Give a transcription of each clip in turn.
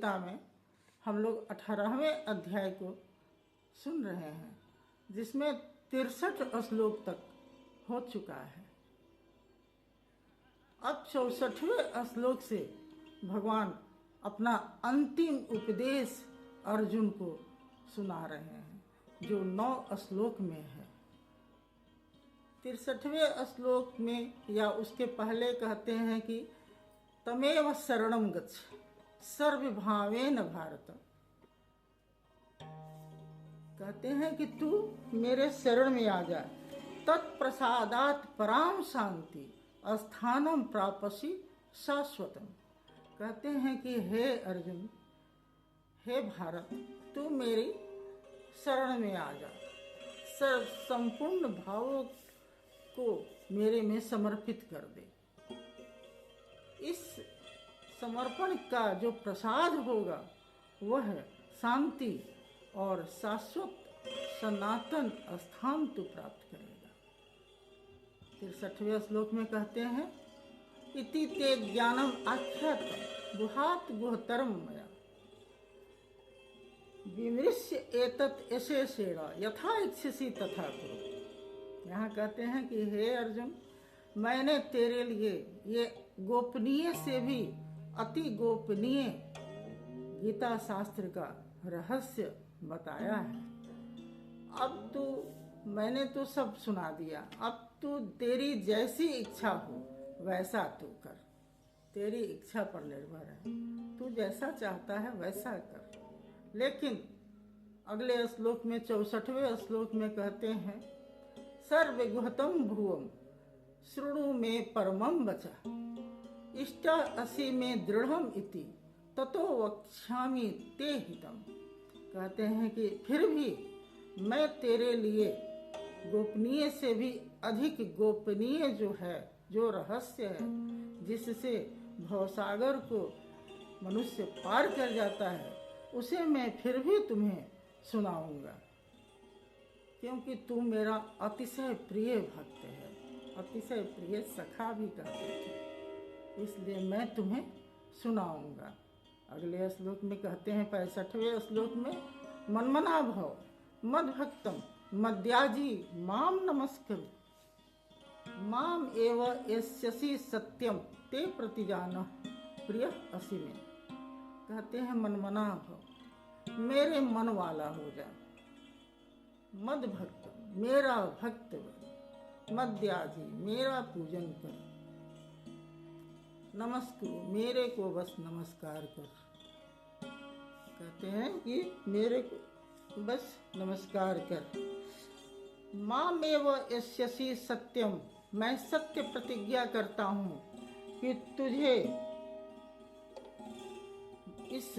गीता में हम लोग 18वें अध्याय को सुन रहे हैं, जिसमें 63 श्लोक तक हो चुका है। अब 64वें श्लोक से भगवान अपना अंतिम उपदेश अर्जुन को सुना रहे हैं, जो 9 श्लोक में है। 63वें श्लोक में या उसके पहले कहते हैं कि तमेव शरणं गच्छ सर्वभावेन भारत। कहते हैं कि तू मेरे शरण में आ जा, तत्प्रसादात् पराम शांति स्थानम प्रापसि शाश्वतम। कहते हैं कि हे अर्जुन, हे भारत, तू मेरी शरण में आ जा, संपूर्ण भावों को मेरे में समर्पित कर दे। इस समर्पण का जो प्रसाद होगा वह शांति और शाश्वत सनातन स्थान तू प्राप्त करेगा। 63वें श्लोक में कहते हैं इति ते ज्ञानम आख्यातम गुहात गुहतरम मया विमृश्य एतत् यशेषेण यथा इच्छसि तथा कुरु। यहाँ कहते हैं कि हे अर्जुन, मैंने तेरे लिए ये गोपनीय से भी अति गोपनीय गीता शास्त्र का रहस्य बताया है। अब मैंने तो सब सुना दिया, अब तू तेरी जैसी इच्छा हो वैसा तू कर। तेरी इच्छा पर निर्भर है, तू जैसा चाहता है वैसा कर। लेकिन अगले श्लोक में 64वें श्लोक में कहते हैं सर्वगुहतम भुवम शृणु में परमं वचः इष्ट असि में दृढ़म इति ततो वक्ष्यामि ते हितम। कहते हैं कि फिर भी मैं तेरे लिए गोपनीय से भी अधिक गोपनीय जो है, जो रहस्य है, जिससे भवसागर को मनुष्य पार कर जाता है, उसे मैं फिर भी तुम्हें सुनाऊंगा, क्योंकि तू मेरा अतिशय प्रिय भक्त है, अतिशय प्रिय सखा भी कहते थे, इसलिए मैं तुम्हें सुनाऊंगा। अगले श्लोक में कहते हैं 65वें श्लोक में मनमना भव मद भक्तम मद्याजी माम नमस्कुरु माम एव यस्यसि सत्यम ते प्रतिजान प्रिय असि में। कहते हैं मनमना भव, मेरे मन वाला हो जा, मद भक्त मेरा भक्त बन, मद्याजी मेरा पूजन कर, नमस्कुरु मेरे को बस नमस्कार कर। कहते हैं कि मेरे को बस नमस्कार कर। मामेव यस्यसि सत्यम, मैं सत्य प्रतिज्ञा करता हूँ कि तुझे इस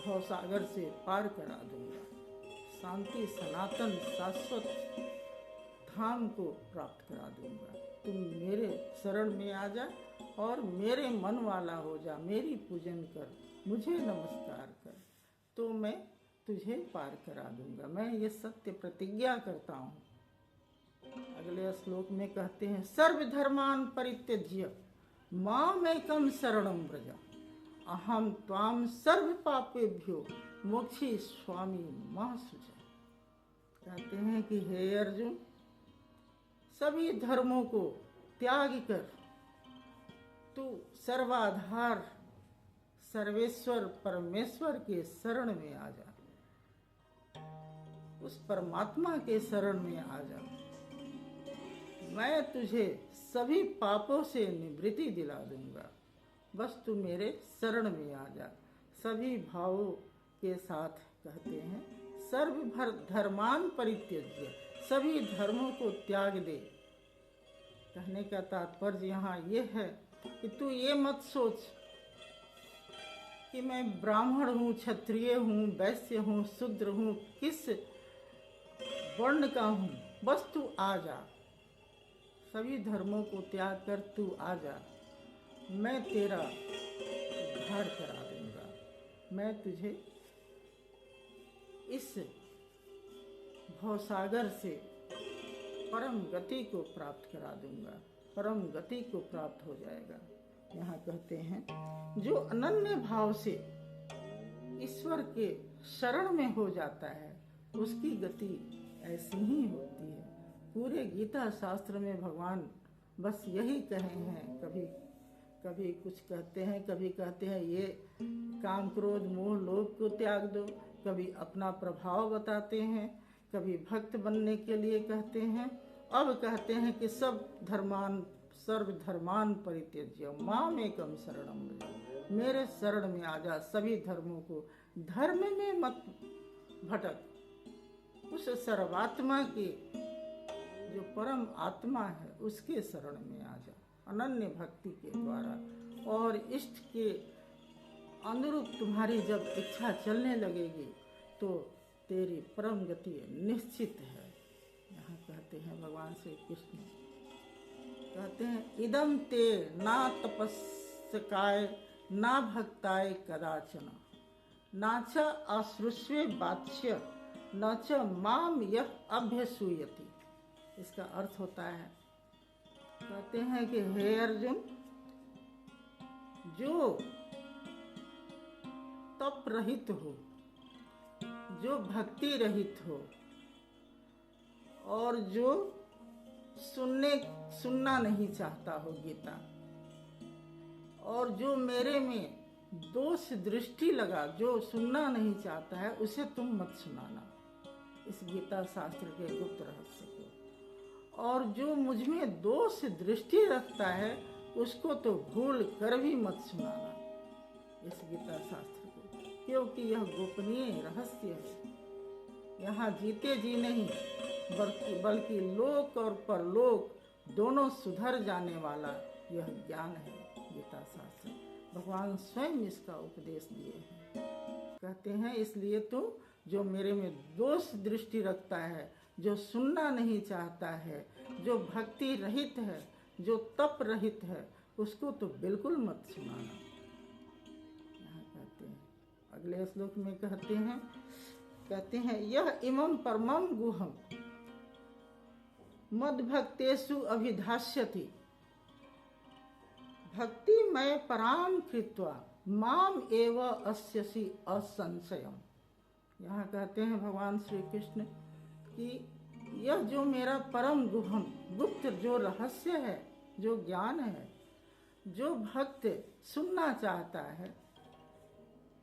भवसागर से पार करा दूंगा, शांति सनातन शाश्वत धाम को प्राप्त करा दूंगा। तुम मेरे शरण में आ जा और मेरे मन वाला हो जा, मेरी पूजन कर, मुझे नमस्कार कर, तो मैं तुझे पार करा दूंगा। मैं ये सत्य प्रतिज्ञा करता हूँ। अगले श्लोक में कहते हैं सर्वधर्मान परित्यज्य मामेकं शरणं व्रज अहम त्वां सर्व पापेभ्यो मोक्षयिष्यामि मा शुचः। कहते हैं कि हे अर्जुन, सभी धर्मों को त्याग कर तू सर्वाधार सर्वेश्वर परमेश्वर के शरण में आ जा, उस परमात्मा के शरण में आ जा। मैं तुझे सभी पापों से निवृत्ति दिला दूंगा, बस तू मेरे शरण में आ जा। सभी भावों के साथ कहते हैं सर्व धर्मान परित्यज्य, सभी धर्मों को त्याग दे। कहने का तात्पर्य यहाँ ये है कि तू ये मत सोच कि मैं ब्राह्मण हूँ, क्षत्रिय हूँ, वैश्य हूँ, शूद्र हूँ, किस वर्ण का हूँ, बस तू आ जा। सभी धर्मों को त्याग कर तू आ जा, मैं तेरा उद्धार करा दूंगा। मैं तुझे इस भवसागर से परम गति को प्राप्त करा दूंगा, परम गति को प्राप्त हो जाएगा। यहाँ कहते हैं जो अनन्य भाव से ईश्वर के शरण में हो जाता है उसकी गति ऐसी ही होती है। पूरे गीता शास्त्र में भगवान बस यही कहे हैं। कभी कभी कुछ कहते हैं, कभी कहते हैं ये काम क्रोध मोह लोभ को त्याग दो, कभी अपना प्रभाव बताते हैं, कभी भक्त बनने के लिए कहते हैं, अब कहते हैं कि सर्व धर्मान परित्यज्य मामेकं शरणं व्रज, मेरे शरण में आ जा, सभी धर्मों को, धर्म में मत भटक, उस सर्वात्मा के जो परम आत्मा है उसके शरण में आ जा अनन्य भक्ति के द्वारा, और इष्ट के अनुरूप तुम्हारी जब इच्छा चलने लगेगी तो तेरी परम गति निश्चित है। यहाँ कहते हैं भगवान श्री कृष्ण कहते हैं इदम ते ना तपस्काय ना भक्ताय कदाचन ना च अश्रुष्वे वाच्य न च माम यह अभ्यसूयति। इसका अर्थ होता है, कहते हैं कि हे अर्जुन, जो तप रहित हो, जो भक्ति रहित हो, और जो सुनना नहीं चाहता हो गीता, और जो मेरे में दोष दृष्टि लगा, जो सुनना नहीं चाहता है उसे तुम मत सुनाना इस गीता शास्त्र के गुप्त रहस्य को, और जो मुझ में दोष दृष्टि रखता है उसको तो भूल कर भी मत सुनाना इस गीता शास्त्र को, क्योंकि यह गोपनीय रहस्य है। यहाँ जीते जी नहीं बल्कि लोक और परलोक दोनों सुधर जाने वाला यह ज्ञान है गीता शास्त्र। भगवान स्वयं इसका उपदेश दिए हैं। कहते हैं इसलिए तुम जो मेरे में दोष दृष्टि रखता है, जो सुनना नहीं चाहता है, जो भक्ति रहित है, जो तप रहित है, उसको तो बिल्कुल मत सुनाना। यहाँ कहते हैं अगले श्लोक में कहते हैं यह इमं परमं गुहं मद्भक्तेषु अभिधास्यति भक्तिमय पराम कृत्वा माम एव अस्यसि असंशयम्। यहाँ कहते हैं भगवान श्री कृष्ण कि यह जो मेरा परम गुहम गुप्त जो रहस्य है, जो ज्ञान है, जो भक्त सुनना चाहता है,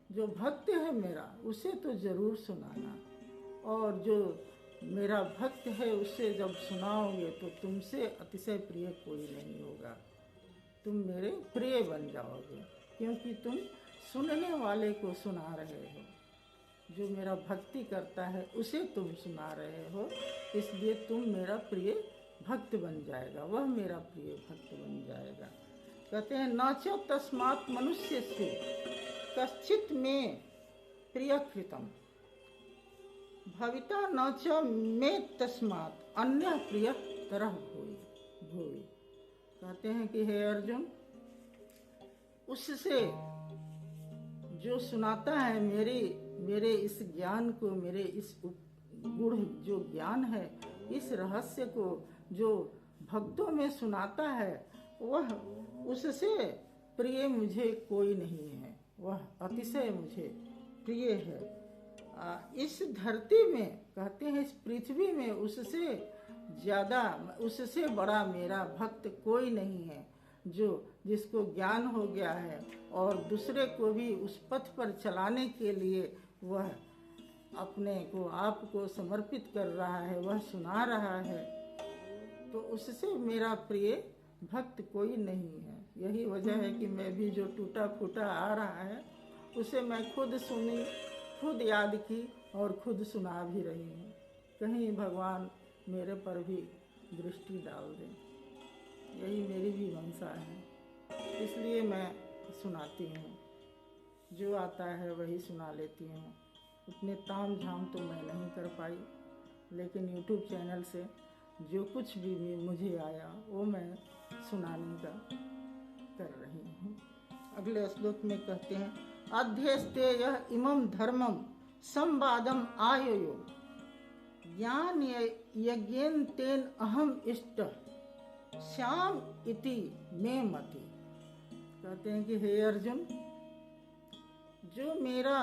जो भक्त है मेरा, उसे तो जरूर सुनाना, और जो मेरा भक्त है उसे जब सुनाओगे तो तुमसे अतिशय प्रिय कोई नहीं होगा, तुम मेरे प्रिय बन जाओगे, क्योंकि तुम सुनने वाले को सुना रहे हो, जो मेरा भक्ति करता है उसे तुम सुना रहे हो, इसलिए तुम मेरा प्रिय भक्त बन जाएगा, वह मेरा प्रिय भक्त बन जाएगा। कहते हैं न च तस्मात् मनुष्यस्य कश्चित् मे प्रियकृतं भविता न च मे तस्मात् अन्य प्रियतरः भूय। कहते हैं कि हे अर्जुन, उससे जो सुनाता है मेरे इस ज्ञान को, मेरे इस गूढ़ जो ज्ञान है, इस रहस्य को जो भक्तों में सुनाता है, वह उससे प्रिय मुझे कोई नहीं है, वह अतिशय मुझे प्रिय है। इस धरती में, कहते हैं इस पृथ्वी में, उससे ज़्यादा, उससे बड़ा मेरा भक्त कोई नहीं है, जो जिसको ज्ञान हो गया है और दूसरे को भी उस पथ पर चलाने के लिए वह अपने को आप को समर्पित कर रहा है, वह सुना रहा है, तो उससे मेरा प्रिय भक्त कोई नहीं है। यही वजह है कि मैं भी जो टूटा फूटा आ रहा है उसे मैं खुद सुनी, खुद याद की और खुद सुना भी रही हूँ। कहीं भगवान मेरे पर भी दृष्टि डाल दें, यही मेरी भी मंशा है, इसलिए मैं सुनाती हूँ, जो आता है वही सुना लेती हूँ। उतने ताम झाम तो मैं नहीं कर पाई, लेकिन YouTube चैनल से जो कुछ भी मुझे आया वो मैं सुनाने का कर रही हूँ। अगले श्लोक में कहते हैं अध्यस्ते यह इमं धर्मं संवादम आयोयो ज्ञान यज्ञेन तेन अहम इष्ट श्याम इति मे मति। कहते हैं कि हे अर्जुन, जो मेरा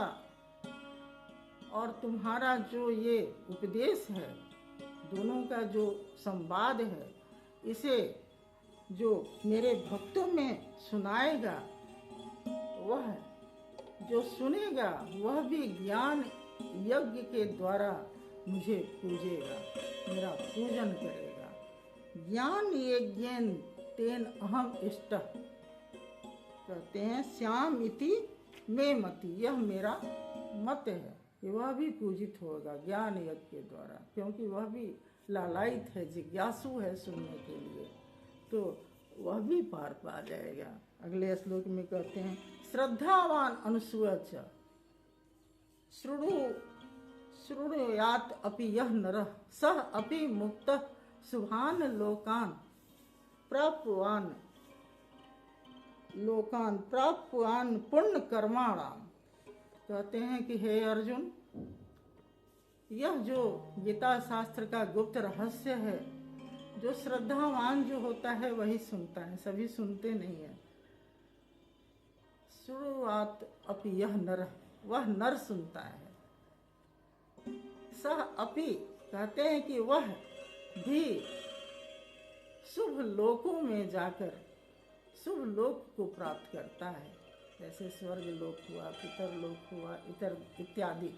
और तुम्हारा जो ये उपदेश है, दोनों का जो संवाद है, इसे जो मेरे भक्तों में सुनाएगा, वह जो सुनेगा वह भी ज्ञान यज्ञ के द्वारा मुझे पूजेगा, मेरा पूजन करेगा। ज्ञान यज्ञेन तेन अहम इष्ट, कहते हैं श्याम इति मे मति, यह मेरा मत है कि वह भी पूजित होगा ज्ञान यज्ञ के द्वारा, क्योंकि वह भी लालायित है, जिज्ञासु है सुनने के लिए, तो वह भी पार पा जाएगा। अगले श्लोक में कहते हैं श्रद्धावान अनुसूच शृणुयात अपि यह नरः सह अपि मुक्तः शुभान लोकान प्राप्तवान पुण्य कर्माणाम। कहते हैं कि हे अर्जुन, यह जो गीता शास्त्र का गुप्त रहस्य है, जो श्रद्धावान जो होता है वही सुनता है, सभी सुनते नहीं है। शुरुआत अपि यह नर, वह नर सुनता है। सह अपि, कहते हैं कि वह भी शुभ लोकों में जाकर शुभ लोक को प्राप्त करता है, जैसे स्वर्ग लोक हुआ, पितर लोक हुआ, इत्यादि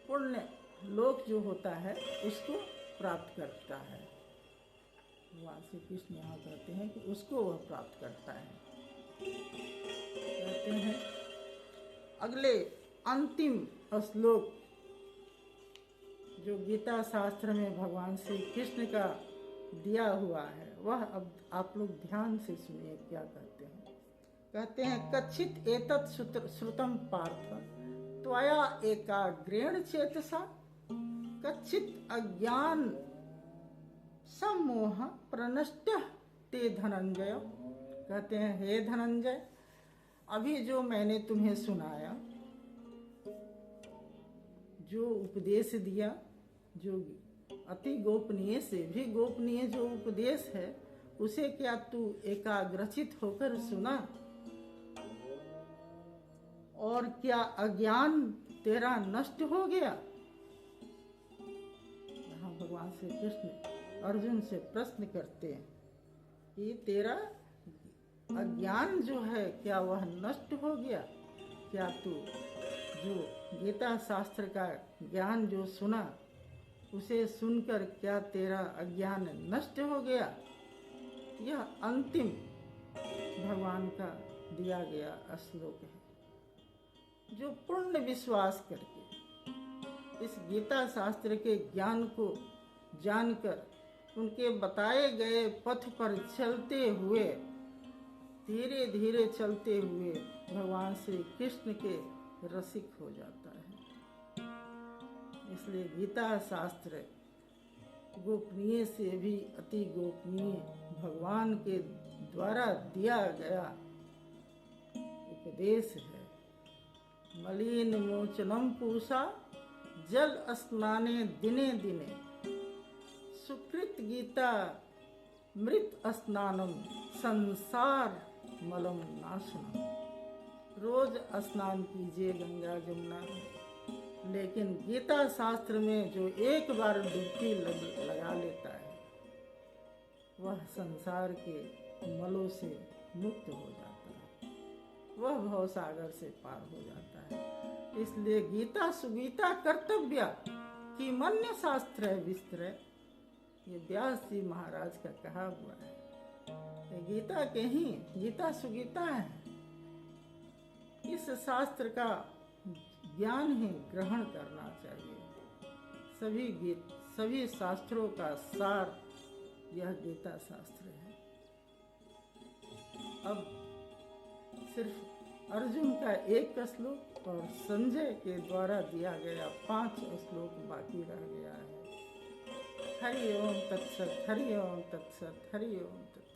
पुण्य लोक जो होता है उसको प्राप्त करता है। भगवान श्री कृष्ण यहाँ कहते हैं कि उसको वह प्राप्त करता है। कहते हैं अगले अंतिम श्लोक जो गीता शास्त्र में भगवान श्री कृष्ण का दिया हुआ है, वह अब आप लोग ध्यान से सुनिए क्या कहते हैं। कहते हैं कच्चित एतत् श्रुतम पार्थ त्वया एकाग्रेण चेतसा कच्चित अज्ञान सम्मोह प्रनष्ट ते धनंजय। कहते हैं हे धनंजय, अभी जो मैंने तुम्हें सुनाया, जो उपदेश दिया, जो अति गोपनीय से भी गोपनीय जो उपदेश है, उसे क्या तू एकाग्रचित होकर सुना? और क्या अज्ञान तेरा नष्ट हो गया? यहाँ भगवान श्री कृष्ण अर्जुन से प्रश्न करते हैं कि तेरा अज्ञान जो है क्या वह नष्ट हो गया? क्या तू जो गीता शास्त्र का ज्ञान जो सुना, उसे सुनकर क्या तेरा अज्ञान नष्ट हो गया? यह अंतिम भगवान का दिया गया श्लोक है। जो पूर्ण विश्वास करके इस गीता शास्त्र के ज्ञान को जानकर उनके बताए गए पथ पर चलते हुए, धीरे धीरे चलते हुए भगवान श्री कृष्ण के रसिक हो जाता है। इसलिए गीता शास्त्र गोपनीय से भी अति गोपनीय भगवान के द्वारा दिया गया उपदेश है। मलिन मोचनम पूषा जल स्नाने दिने दिने सुकृत गीता मृत स्नानम संसार मलम नाशनम। रोज स्नान कीजिए गंगा जमुना, लेकिन गीता शास्त्र में जो एक बार डुबकी लगा लेता है, वह संसार के मलों से मुक्त हो जाता है, वह भवसागर से पार हो जाता है। इसलिए गीता सुगीता कर्तव्य कि मन्य शास्त्र है विस्तृत, ये व्यास जी महाराज का कहा हुआ है। गीता के ही गीता सुगीता है, इस शास्त्र का ज्ञान ही ग्रहण करना चाहिए। सभी शास्त्रों का सार यह गीता शास्त्र है। अब सिर्फ अर्जुन का एक श्लोक और संजय के द्वारा दिया गया 5 श्लोक बाकी रह गया है। हरि ओम तत्सत, हरि ओम तत्सत, हरि ओम तत्सत।